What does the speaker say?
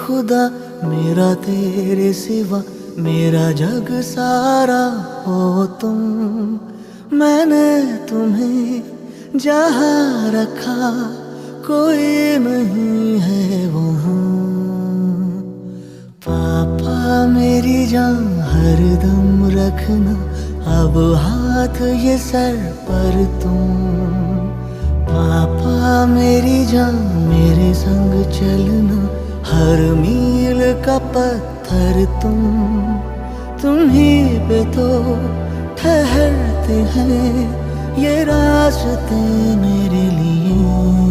खुदा मेरा तेरे सिवा, मेरा जग सारा हो तुम। मैंने तुम्हें जहाँ रखा कोई नहीं है वहाँ। पापा मेरी जान हरदम रखना, अब हाथ ये सर पर तुम। पापा मेरी जान मेरे संग चलना, हर मील का पत्थर तुम ही पे तो ठहरते हैं ये रास्ते मेरे लिए।